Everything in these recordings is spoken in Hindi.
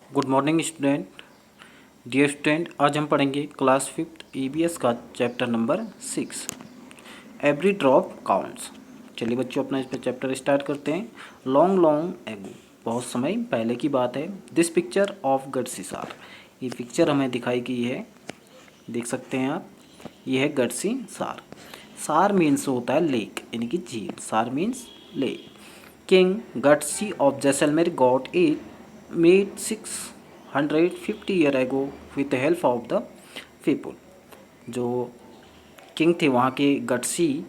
Good morning student. Dear student, आज हम पढ़ेंगे क्लास 5th ईवीएस का chapter number 6 every drop counts. चलिए बच्चों, अपना इस पर चैप्टर स्टार्ट करते हैं। लॉन्ग लॉन्ग एगो, बहुत समय पहले की बात है। दिस पिक्चर ऑफ गढ़सीसार, ये पिक्चर हमें दिखाई गई है, देख सकते हैं आप। ये है गढ़सीसार। सार मीन्स होता है लेक, यानी कि झील। सार means lake. King Gadsi of Jaisalmer got it made 650 year ago with the help of the people. जो किंग थे वहाँ के गढ़सी,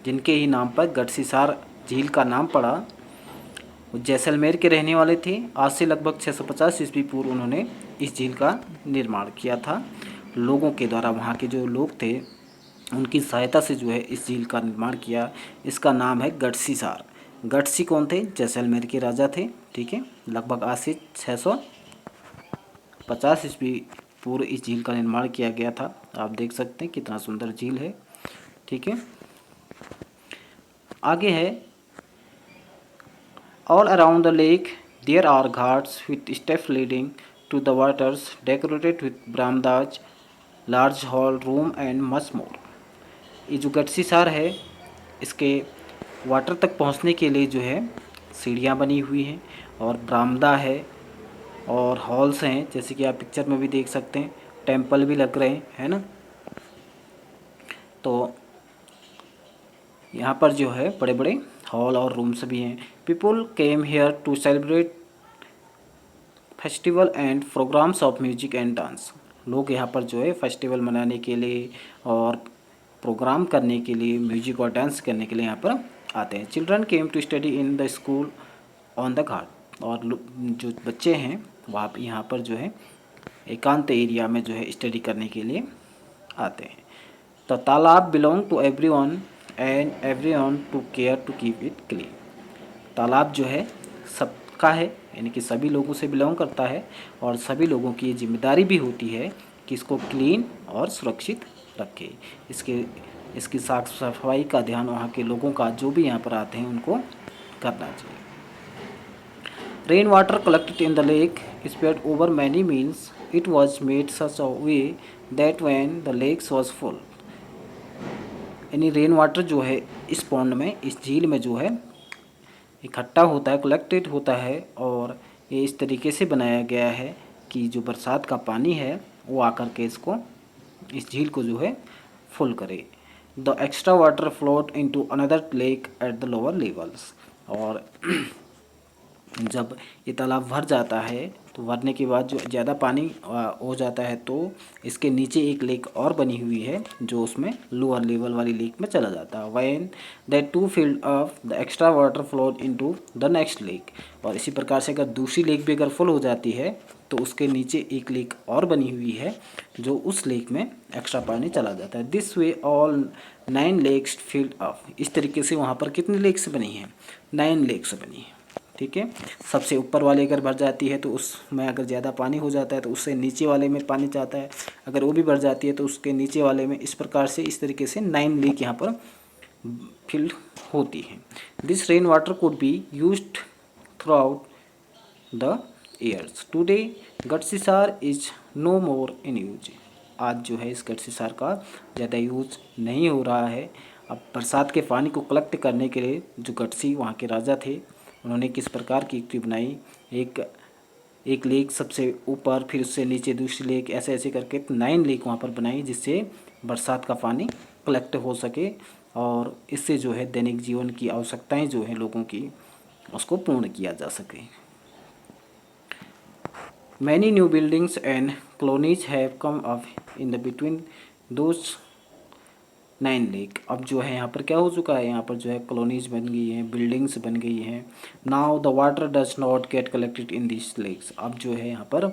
जिनके ही नाम पर गढ़सीसार झील का नाम पड़ा, वो जैसलमेर के रहने वाले थे। आज से लगभग 650 ईस्वी पूर्व उन्होंने इस झील का निर्माण किया था। लोगों के द्वारा, वहाँ के जो लोग थे उनकी सहायता से जो है इस झील का निर्माण किया। इसका नाम है गढ़सीसार। गढ़सी कौन थे? जैसलमेर के राजा थे। ठीक है, लगभग आज से 650 ईस्वी पूर्व इस झील का निर्माण किया गया था। आप देख सकते हैं कितना सुंदर झील है। ठीक है, आगे है all around the lake there are ghats with steps leading to the waters decorated with ब्राह्मदाज, large hall room and much more. ये जो गढ़सीसार है, इसके वाटर तक पहुंचने के लिए जो है सीढ़ियाँ बनी हुई हैं और बरामदा है और हॉल्स हैं, जैसे कि आप पिक्चर में भी देख सकते हैं। टेंपल भी लग रहे हैं, है ना। तो यहाँ पर जो है बड़े बड़े हॉल और रूम्स भी हैं। People came here to celebrate festival and programmes of music and dance. लोग यहाँ पर जो है फेस्टिवल मनाने के लिए और प्रोग्राम करने के लिए, म्यूजिक और डांस करने के लिए यहाँ पर आते हैं। Children came to study in the school on the ghat. और जो बच्चे हैं वहाँ यहाँ पर जो है एकांत एरिया में जो है स्टडी करने के लिए आते हैं। The talab belong to everyone and everyone to care to keep it clean. तालाब जो है सबका है, यानी कि सभी लोगों से बिलोंग करता है और सभी लोगों की जिम्मेदारी भी होती है कि इसको क्लीन और सुरक्षित रखे। इसकी साफ सफाई का ध्यान वहाँ के लोगों का, जो भी यहाँ पर आते हैं, उनको करना चाहिए। Rain water collected in the lake spread over many miles. It was made such a way that when the lakes was full. यानी रेन वाटर जो है इस पॉन्ड में, इस झील में जो है इकट्ठा होता है, कलेक्टेड होता है, और ये इस तरीके से बनाया गया है कि जो बरसात का पानी है वो आकर के इस झील को जो है फुल करे। The extra water float into another lake at the lower levels. और जब ये तालाब भर जाता है तो भरने के बाद जो ज़्यादा पानी हो जाता है तो इसके नीचे एक लेक और बनी हुई है जो उसमें लोअर लेवल वाली लेक में चला जाता है। When that too filled up the extra water flowed into the next lake. और इसी प्रकार से अगर दूसरी लेक भी अगर फुल हो जाती है तो उसके नीचे एक लेक और बनी हुई है जो उस लेक में एक्स्ट्रा पानी चला जाता है। This way all 9 lakes filled up. इस तरीके से वहाँ पर कितनी लेक्स बनी हैं? 9 लेक्स बनी हैं। ठीक है, सबसे ऊपर वाले अगर भर जाती है तो उसमें अगर ज़्यादा पानी हो जाता है तो उससे नीचे वाले में पानी जाता है, अगर वो भी भर जाती है तो उसके नीचे वाले में। इस प्रकार से, इस तरीके से 9 लेक यहाँ पर फिल होती हैं। This rain water could be used throughout the years. Today Gadsisar is no more in use. आज जो है इस गढ़सीसार का ज़्यादा यूज नहीं हो रहा है। अब बरसात के पानी को कलेक्ट करने के लिए जो गढ़सी वहाँ के राजा थे, उन्होंने किस प्रकार की युक्ति बनाई। एक लेक सबसे ऊपर, फिर उससे नीचे दूसरी लेक, ऐसे ऐसे करके 9 लेक वहाँ पर बनाई जिससे बरसात का पानी कलेक्ट हो सके और इससे जो है दैनिक जीवन की आवश्यकताएं जो हैं लोगों की, उसको पूर्ण किया जा सके। Many new buildings and colonies have come up in the between those 9 lake. अब जो है यहाँ पर क्या हो चुका है, यहाँ पर जो है कॉलोनीज बन गई हैं, बिल्डिंग्स बन गई हैं। Now the water does not get collected in this lakes. अब जो है यहाँ पर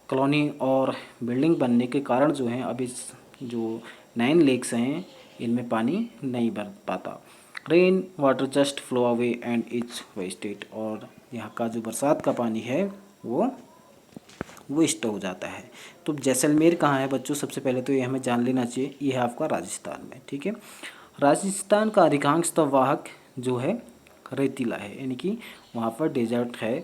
कॉलोनी और बिल्डिंग बनने के कारण जो है अब इस जो 9 लेक्स हैं इनमें पानी नहीं भर पाता। Rain water just flow away and it's wasted. और यहाँ का जो बरसात का पानी है वो वेस्ट हो जाता है। तो जैसलमेर कहाँ है बच्चों? सबसे पहले तो ये हमें जान लेना चाहिए, ये है आपका राजस्थान में। ठीक है, राजस्थान का अधिकांश वाहक जो है रेतीला है, यानी कि वहाँ पर डेजर्ट है।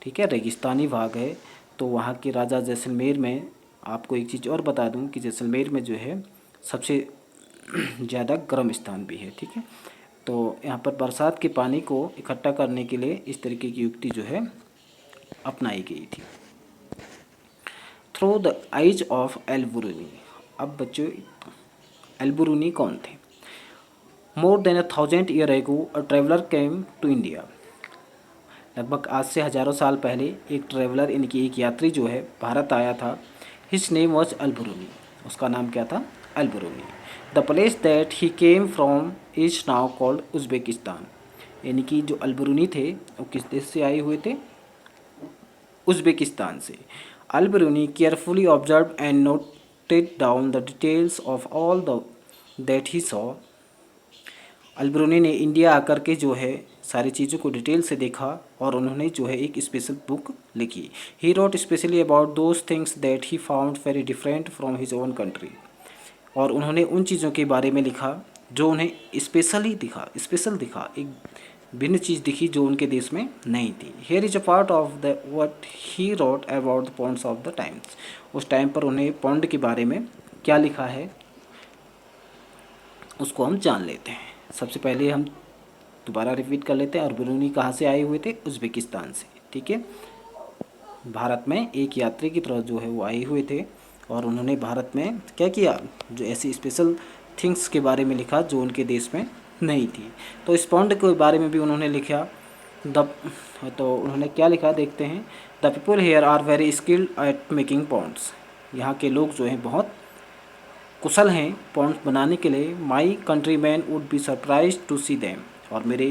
ठीक है, रेगिस्तानी भाग है। तो वहाँ के राजा जैसलमेर में, आपको एक चीज़ और बता दूँ कि जैसलमेर में जो है सबसे ज़्यादा गर्म स्थान भी है। ठीक है, तो यहाँ पर बरसात के पानी को इकट्ठा करने के लिए इस तरीके की युक्ति जो है अपनाई गई थी। Through the eyes of Alberuni. अब बच्चों, एल्बुरुनी कौन थे? More than 1000 year ago a traveller came to India. लगभग आज से हज़ारों साल पहले एक ट्रेवलर, यानी कि एक यात्री जो है भारत आया था। His name was Alberuni. उसका नाम क्या था? Alberuni. The place that he came from is now called Uzbekistan. यानी कि जो अल्बुरुनी थे वो किस देश से आए हुए थे? उज़्बेकिस्तान से। Alberuni carefully observe and noted down the details of all the that he saw. Alberuni ने इंडिया आकर के जो है सारी चीज़ों को डिटेल से देखा और उन्होंने जो है एक स्पेशल बुक लिखी। He wrote specially about those things that he found very different from his own country. और उन्होंने उन चीज़ों के बारे में लिखा जो उन्हें स्पेशल दिखा, एक भिन्न चीज़ दिखी जो उनके देश में नहीं थी। Here is a part of the what he wrote about the ponds of the times. उस टाइम पर उन्हें पौंड के बारे में क्या लिखा है उसको हम जान लेते हैं। सबसे पहले हम दोबारा रिपीट कर लेते हैं। अल्बरुनी कहाँ से आए हुए थे? उज़्बेकिस्तान से। ठीक है, भारत में एक यात्री की तरह जो है वो आए हुए थे और उन्होंने भारत में क्या किया, जो ऐसी स्पेशल थिंग्स के बारे में लिखा जो उनके देश में नहीं थी। तो इस पौंड के बारे में भी उन्होंने लिखा। तो उन्होंने क्या लिखा देखते हैं। The people here are very skilled at making ponds. यहाँ के लोग जो हैं बहुत कुशल हैं पॉन्ड्स बनाने के लिए। My country man would be surprise to see them. और मेरे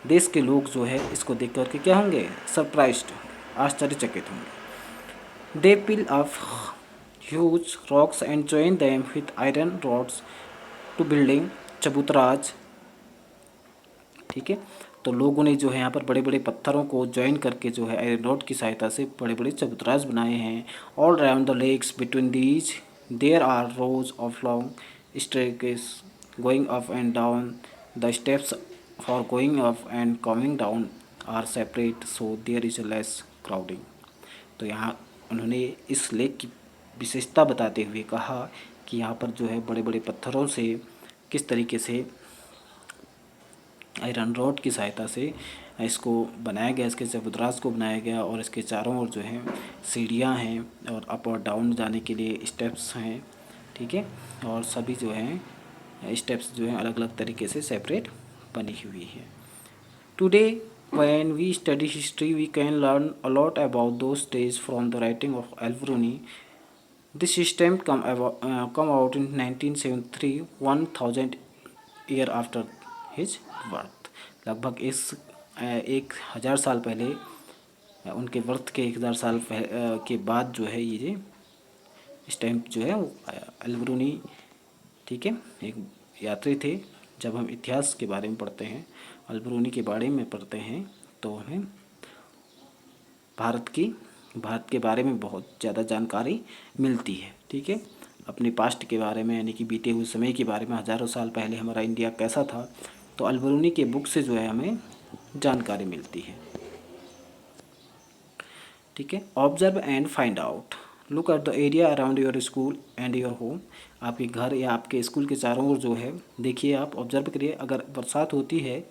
देश के लोग जो है इसको देख करके क्या होंगे? सरप्राइज्ड, आश्चर्यचकित होंगे। They pile up huge rocks and join them with iron rods to building चबूतराज। ठीक है, तो लोगों ने जो है यहाँ पर बड़े बड़े पत्थरों को ज्वाइन करके जो है आयरन रॉड की सहायता से बड़े बड़े चबूतराज बनाए हैं। All around the lakes between these there are rows of long staircase going up and down. The steps for going up and coming down are separate so there is less crowding. तो यहाँ उन्होंने इस लेक की विशेषता बताते हुए कहा कि यहाँ पर जो है बड़े बड़े पत्थरों से किस तरीके से आयरन रॉड की सहायता से इसको बनाया गया, इसके चबूतराज को बनाया गया और इसके चारों ओर जो है सीढ़ियाँ हैं और अप और डाउन जाने के लिए स्टेप्स हैं। ठीक है, और सभी जो हैं स्टेप्स जो हैं अलग अलग तरीके से सेपरेट बनी हुई है। Today when we study history we can learn a lot about those days from the writing of Al-Biruni. This system come out in 1973, 1000 year after his birth. लगभग इस 1000 साल पहले, उनके बर्थ के 1000 साल के बाद जो है ये स्टैम्प जो है वो आया। अल्बरुनी, ठीक है, एक यात्री थे। जब हम इतिहास के बारे में पढ़ते हैं, अल्बरुनी के बारे में पढ़ते हैं तो हमें भारत के बारे में बहुत ज़्यादा जानकारी मिलती है। ठीक है, अपने पास्ट के बारे में, यानी कि बीते हुए समय के बारे में, हज़ारों साल पहले हमारा इंडिया कैसा था, तो अल्बरुनी के बुक से जो है हमें जानकारी मिलती है। ठीक है, observe and find out. Look at the area around your school and your home. आपके घर या आपके स्कूल के चारों ओर जो है देखिए, आप ऑब्जर्व करिए। अगर बरसात होती है,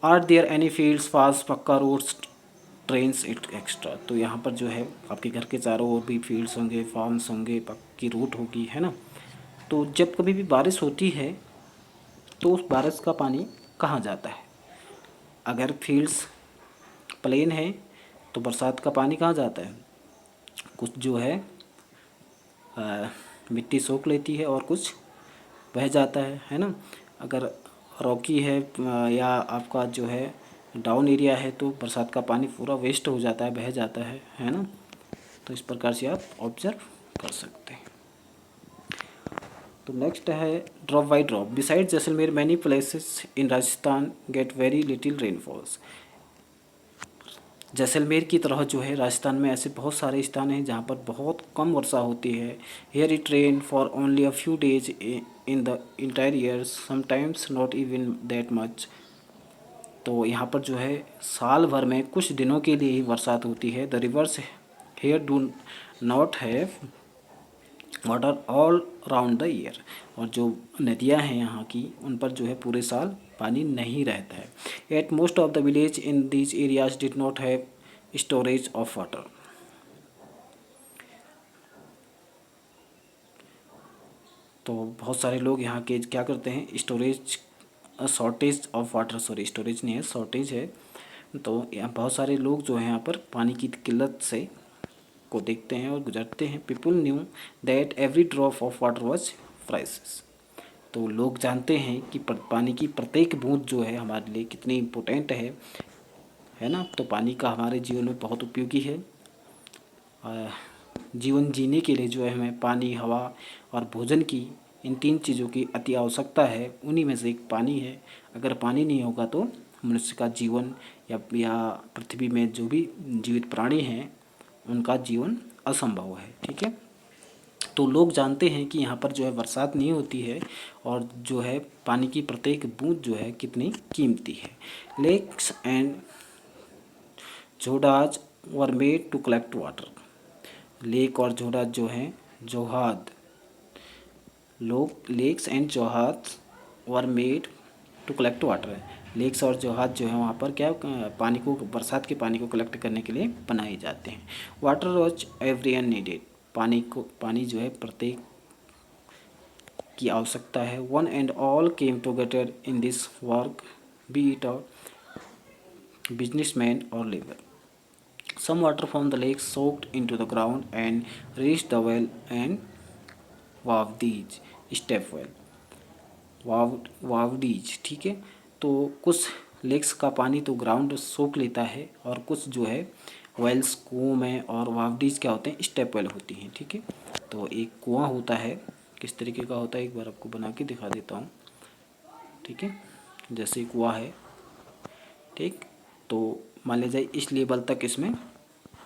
are there any fields fast pucca roads trains extra. तो यहाँ पर जो है आपके घर के चारों ओर भी फील्ड्स होंगे, फार्म्स होंगे, पक्की रूट होगी, है ना। तो जब कभी भी बारिश होती है तो उस बारिश का पानी कहाँ जाता है? अगर फील्ड्स प्लेन है तो बरसात का पानी कहाँ जाता है? कुछ जो है मिट्टी सोख लेती है और कुछ बह जाता है ना। अगर रॉकी है या आपका जो है डाउन एरिया है तो बरसात का पानी पूरा वेस्ट हो जाता है, बह जाता है ना। तो इस प्रकार से आप ऑब्जर्व कर सकते हैं। तो नेक्स्ट है drop by drop. Beside Jaisalmer many places in Rajasthan get very little rainfalls. Jaisalmer की तरह जो है राजस्थान में ऐसे बहुत सारे स्थान हैं जहाँ पर बहुत कम वर्षा होती है। Here it rain for only a few days in the entire year, sometimes not even that much. तो यहाँ पर जो है साल भर में कुछ दिनों के लिए ही बरसात होती है। The rivers here do not have water all round the year. और जो नदियाँ हैं यहाँ की, उन पर जो है पूरे साल पानी नहीं रहता है। At most of the village in these areas did not have storage of water. तो बहुत सारे लोग यहाँ के क्या करते हैं, storage shortage of water, sorry storage नहीं है, शॉर्टेज है। तो यहाँ बहुत सारे लोग जो है यहाँ पर पानी की किल्लत से को देखते हैं और गुजरते हैं। People knew that every drop of water was prices. तो लोग जानते हैं कि पानी की प्रत्येक बूंद जो है हमारे लिए कितनी इम्पोर्टेंट है ना। तो पानी का हमारे जीवन में बहुत उपयोगी है। जीवन जीने के लिए जो है हमें पानी, हवा और भोजन की, इन 3 चीज़ों की अति आवश्यकता है। उन्हीं में से एक पानी है। अगर पानी नहीं होगा तो मनुष्य का जीवन या पृथ्वी में जो भी जीवित प्राणी हैं उनका जीवन असंभव है। ठीक है। तो लोग जानते हैं कि यहाँ पर जो है बरसात नहीं होती है और जो है पानी की प्रत्येक बूंद जो है कितनी कीमती है। लेक्स एंड जोडाज were made to collect water. Lake और जोडाज जो हैं, जोहाद, लोग लेक्स एंड जोहाद were made to collect water. Lakes और जोहाद जो है वहाँ पर क्या पानी को, बरसात के पानी को कलेक्ट करने के लिए बनाए जाते हैं। Water was everyone needed. पानी जो है प्रत्येक की आवश्यकता है। One and all came together in this work, B it a businessman और labour. Some water from the lake soaked into the ground and reached the well and वावडीज, स्टेप वेल, वावडीज। ठीक है। तो कुछ लेक्स का पानी तो ग्राउंड सोख लेता है और कुछ जो है वेल्स, कुओं में, और वावडीज क्या होते हैं, स्टेप वेल होती हैं। ठीक है। तो एक कुआं होता है, किस तरीके का होता है एक बार आपको बना के दिखा देता हूँ। ठीक है। जैसे कुआं है, ठीक, तो मान लीजिए इस लेवल तक इसमें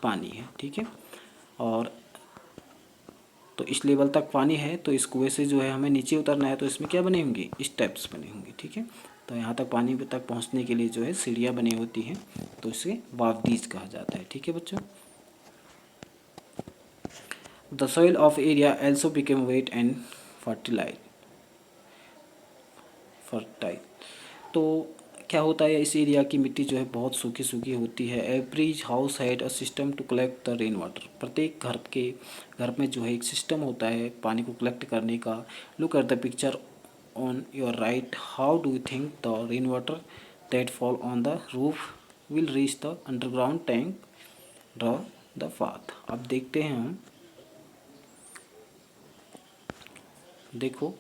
पानी है। ठीक है। और तो इस लेवल तक पानी है, तो इस कुएं से जो है हमें नीचे उतरना है, तो इसमें क्या बने होंगे, स्टेप्स बने होंगे। ठीक है। तो यहाँ तक पानी तक पहुँचने के लिए जो है सीढ़ियाँ बनी होती हैं, तो इसे वावडीज कहा जाता है। ठीक है बच्चों। The soil of area also became wet and fertilize. तो क्या होता है, इस एरिया की मिट्टी जो है बहुत सूखी सूखी होती है। Every house had a system to collect the rain water. प्रत्येक घर में जो है एक सिस्टम होता है पानी को कलेक्ट करने का। Look at the picture on your right. How do you think the rain water that fall on the roof will reach the underground tank? Draw the path. अब देखते हैं हम, देखो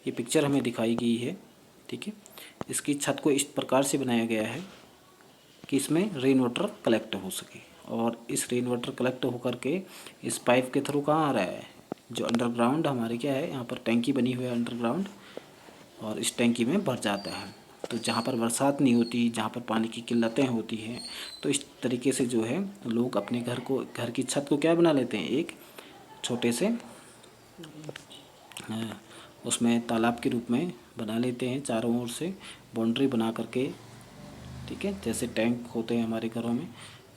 ये पिक्चर हमें दिखाई गई है। ठीक है। इसकी छत को इस प्रकार से बनाया गया है कि इसमें रेन वाटर कलेक्ट हो सके, और इस रेन वाटर कलेक्ट होकर के इस पाइप के थ्रू कहाँ आ रहा है, जो अंडरग्राउंड हमारे क्या है, यहाँ पर टैंकी बनी हुई है अंडरग्राउंड, और इस टैंकी में भर जाता है। तो जहाँ पर बरसात नहीं होती, जहाँ पर पानी की किल्लतें होती हैं, तो इस तरीके से जो है लोग अपने घर की छत को क्या बना लेते हैं, एक छोटे से उसमें तालाब के रूप में बना लेते हैं, चारों ओर से बाउंड्री बना करके। ठीक है। जैसे टैंक होते हैं हमारे घरों में,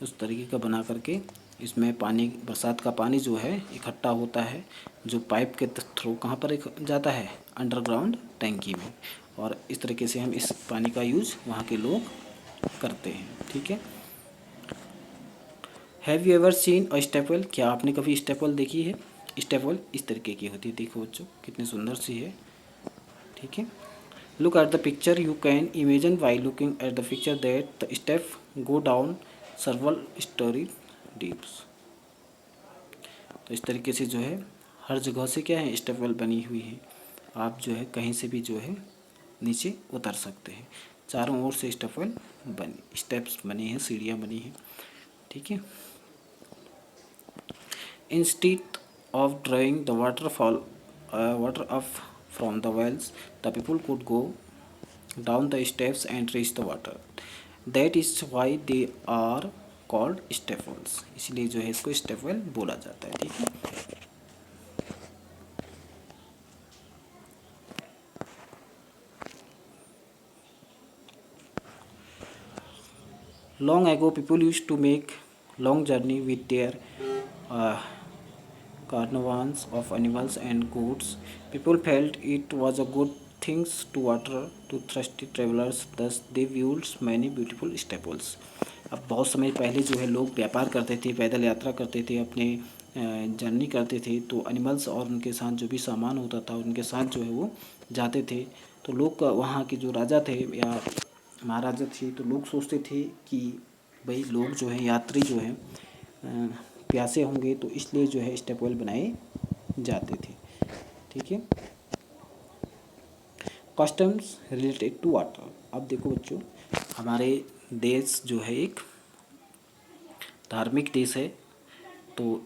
उस तरीके का बना करके इसमें पानी, बरसात का पानी जो है इकट्ठा होता है, जो पाइप के थ्रू कहाँ पर जाता है, अंडरग्राउंड टैंकी में। और इस तरीके से हम इस पानी का यूज़ वहाँ के लोग करते हैं। ठीक है। Have you ever seen a staple? क्या आपने कभी स्टेपल देखी है? स्टेपल इस तरीके की होती है, देखो बच्चों कितनी सुंदर सी है। ठीक है। Look at the picture. You can imagine by looking at the picture that the steps go down several story deep. तो इस तरीके से जो है हर जगह से क्या है, स्टेप वेल बनी हुई है। आप जो है कहीं से भी जो है नीचे उतर सकते हैं। चारों ओर से स्टेप्स बनी हैं, सीढ़ियाँ बनी हैं। ठीक है। Instead of drawing the water up from the wells, the people could go down the steps and reach the water. That is why they are called step wells. इसलिए जो है इसको step well बोला जाता है। ठीक है। Long ago, people used to make long journey with their uh, caravans of animals and goods. People felt it was a good thing to water to thirsty travelers. Thus, they viewed many beautiful staples. अब बहुत समय पहले जो है लोग व्यापार करते थे, पैदल यात्रा करते थे, अपने जर्नी करते थे, तो एनिमल्स और उनके साथ जो भी सामान होता था उनके साथ जो है वो जाते थे। तो लोग वहाँ के जो राजा थे या महाराजा थे, तो लोग सोचते थे कि भाई लोग जो है यात्री जो है प्यासे होंगे, तो इसलिए जो है स्टेप वेल बनाए जाते थे। ठीक है। Customs related to water. अब देखो बच्चों, हमारे देश जो है एक धार्मिक देश है, तो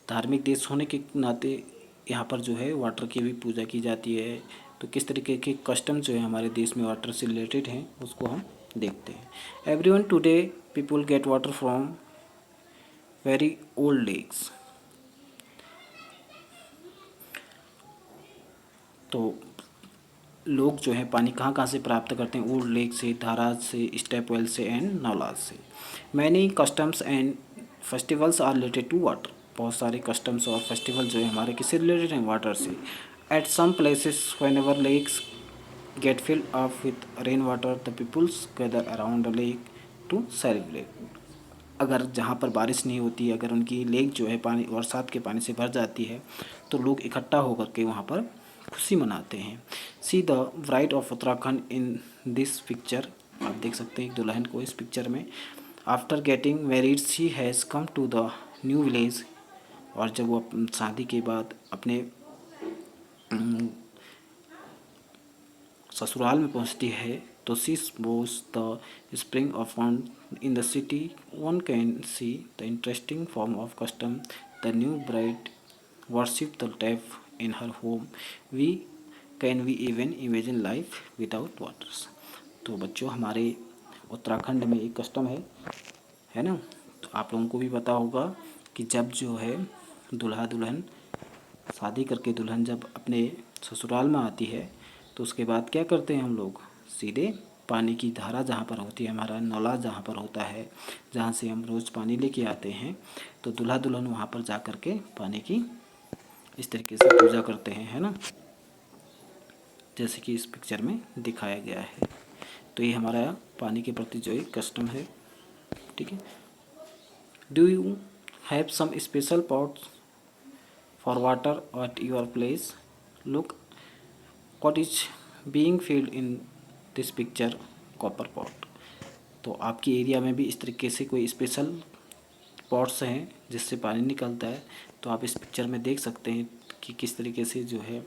धार्मिक देश होने के नाते यहाँ पर जो है वाटर की भी पूजा की जाती है। तो किस तरीके के कस्टम जो है हमारे देश में वाटर से रिलेटेड हैं उसको हम देखते हैं। Everyone today people get water from very old lakes. तो लोग जो है पानी कहाँ कहाँ से प्राप्त करते हैं? ओल्ड लेक से, धारा से, स्टेप वेल से एंड नालाज से। Many customs and festivals are related to water. बहुत सारे कस्टम्स और फेस्टिवल जो है हमारे किससे रिलेटेड हैं? वाटर से। At some places whenever lakes get filled up with rain water the peoples gather around the lake to celebrate. अगर जहाँ पर बारिश नहीं होती, अगर उनकी लेक जो है पानी बरसात के पानी से भर जाती है, तो लोग इकट्ठा होकर के वहाँ पर खुशी मनाते हैं। See the bride of Uttarakhand in this picture. आप देख सकते हैं एक दुल्हन को इस पिक्चर में। After getting married she has come to the new village. और जब वो शादी के बाद अपने ससुराल में पहुंचती है, तो she was the spring of fund in the city. One can see the interesting form of custom. The new bride worship the tap in her home. Can we even imagine life without waters. तो बच्चों, हमारे उत्तराखंड में एक कस्टम है ना। तो आप लोगों को भी पता होगा कि जब जो है दूल्हा दुल्हन शादी करके दुल्हन जब अपने ससुराल में आती है, तो उसके बाद क्या करते हैं हम लोग? सीधे पानी की धारा जहाँ पर होती है, हमारा नौला जहाँ पर होता है, जहाँ से हम रोज़ पानी लेके आते हैं, तो दूल्हा दुल्हन वहाँ पर जा कर के पानी की इस तरीके से पूजा करते हैं, है ना, जैसे कि इस पिक्चर में दिखाया गया है। तो ये हमारा पानी के प्रति जो एक कस्टम है। ठीक है। Do you have some special pots for water at your place? Look what is being filled in this picture, copper pot। तो आपकी एरिया में भी इस तरीके से कोई स्पेशल पॉट्स हैं जिससे पानी निकलता है। तो आप इस पिक्चर में देख सकते हैं कि किस तरीके से जो है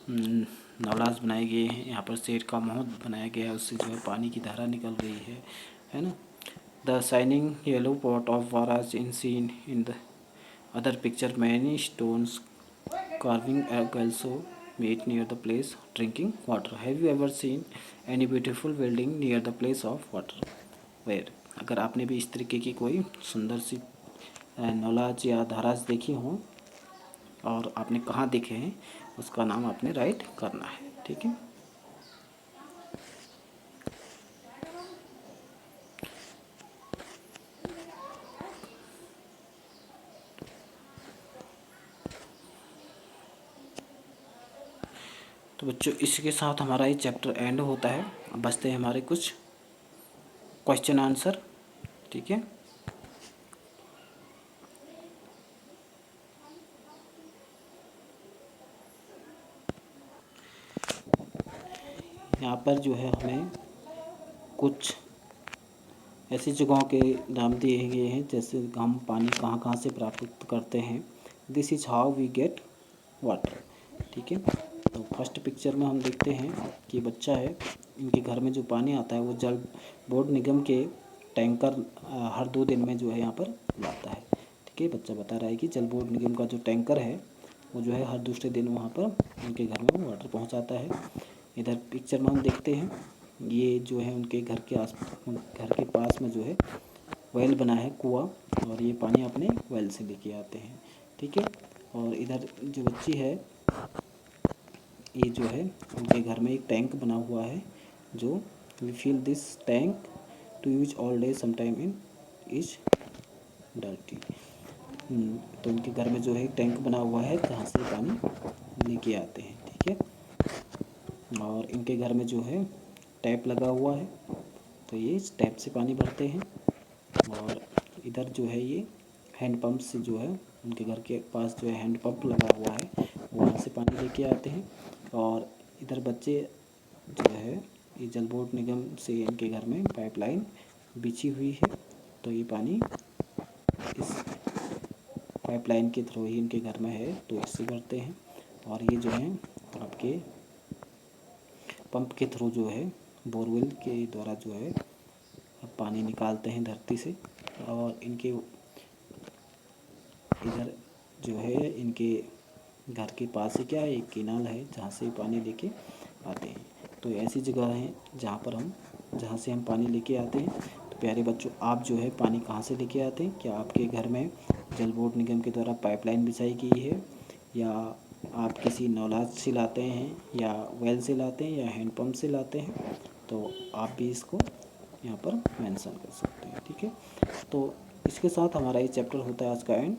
नवलाज बनाए गए हैं। यहाँ पर शेर का मुंह बनाया गया है, उससे जो है पानी की धारा निकल रही है ना। The shining yellow pot of वाराज in seen in the other picture. Many stones carving egg also made near the place drinking water। Have you ever seen any beautiful building near the place of water? Where? अगर आपने भी इस तरीके की कोई सुंदर सी नौलाज या धाराज देखी हो और आपने कहाँ देखे हैं, उसका नाम आपने राइट करना है। ठीक है। तो बच्चों, इसके साथ हमारा ये चैप्टर एंड होता है। अब बचते हैं हमारे कुछ क्वेश्चन आंसर। ठीक है। यहाँ पर जो है हमें कुछ ऐसी जगहों के नाम दिए गए हैं जैसे हम पानी कहाँ कहाँ से प्राप्त करते हैं। This is how we get water. ठीक है। तो फर्स्ट पिक्चर में हम देखते हैं कि बच्चा है, इनके घर में जो पानी आता है वो जल बोर्ड निगम के टैंकर हर 2 दिन में जो है यहाँ पर लाता है। ठीक है। बच्चा बता रहा है कि जल बोर्ड निगम का जो टैंकर है वो जो है हर दूसरे दिन वहाँ पर उनके घर में वाटर पहुँचाता है। इधर पिक्चर में हम देखते हैं ये जो है उनके घर के पास में जो है वेल बना है, कुआं, और ये पानी अपने वेल से लेके आते हैं। ठीक है। और इधर जो बच्ची है, ये जो है उनके घर में एक टैंक बना हुआ है जो we fill this tank to use all day sometime in is dirty. तो इनके घर में जो है टैंक बना हुआ है जहाँ से पानी लेके आते हैं, ठीक है। और इनके घर में जो है टैप लगा हुआ है, तो ये इस टैप से पानी भरते हैं। और इधर जो है ये हैंड पंप से जो है उनके घर के पास जो है हैंड पंप लगा हुआ है, वहाँ से पानी लेके आते हैं। और इधर बच्चे जो है ये जल बोर्ड निगम से इनके घर में पाइपलाइन बिछी हुई है, तो ये पानी इस पाइपलाइन के थ्रू ही इनके घर में है, तो इससे भरते हैं। और ये जो है आपके पंप के थ्रू जो है बोरवेल के द्वारा जो है पानी निकालते हैं धरती से। और इनके इधर जो है इनके घर के पास ही क्या है, एक केनाल है जहाँ से पानी लेके आते हैं। तो ऐसी जगह है जहाँ से हम पानी लेके आते हैं। तो प्यारे बच्चों, आप जो है पानी कहाँ से लेके आते हैं? क्या आपके घर में जल बोर्ड निगम के द्वारा पाइपलाइन बिछाई गई है, या आप किसी नौलाद से लाते हैं, या वेल से लाते हैं, या हैंडपम्प से लाते हैं? तो आप भी इसको यहाँ पर मेंशन कर सकते हैं, ठीक है। तो इसके साथ हमारा ये चैप्टर होता है आज का एंड।